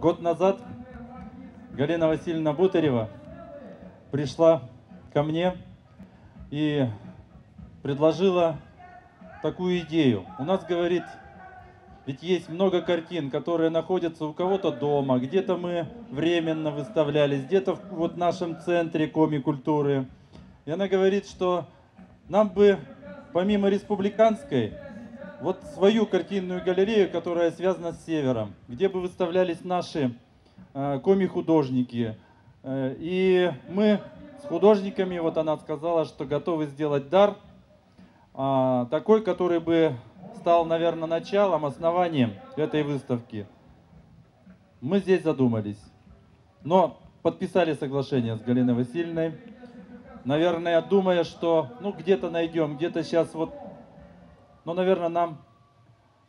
Год назад Галина Васильевна Бутарева пришла ко мне и предложила такую идею. У нас, говорит, ведь есть много картин, которые находятся у кого-то дома, где-то мы временно выставлялись, где-то вот в нашем центре коми-культуры. И она говорит, что нам бы, помимо республиканской, вот свою картинную галерею, которая связана с Севером, где бы выставлялись наши коми-художники. И мы с художниками, вот она сказала, что готовы сделать дар, такой, который бы стал, наверное, началом, основанием этой выставки. Мы здесь задумались, но подписали соглашение с Галиной Васильевной, наверное, думая, что где-то найдем, где-то сейчас вот, но, наверное, нам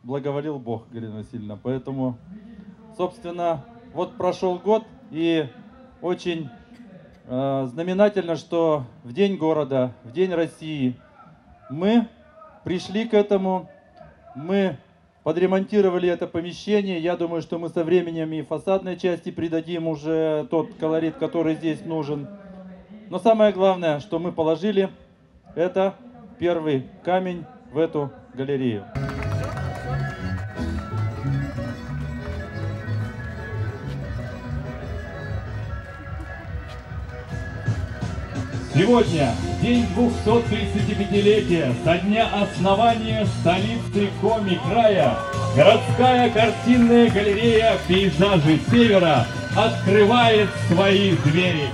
благоволил Бог, Галина Васильевна, поэтому, собственно, вот прошел год, и очень знаменательно, что в День города, в День России мы пришли к этому, мы подремонтировали это помещение. Я думаю, что мы со временем и фасадной части придадим уже тот колорит, который здесь нужен. Но самое главное, что мы положили, это первый камень в эту галерею. Сегодня день 235-летия со дня основания столицы Коми-края. Городская картинная галерея «Пейзажи Севера» открывает свои двери.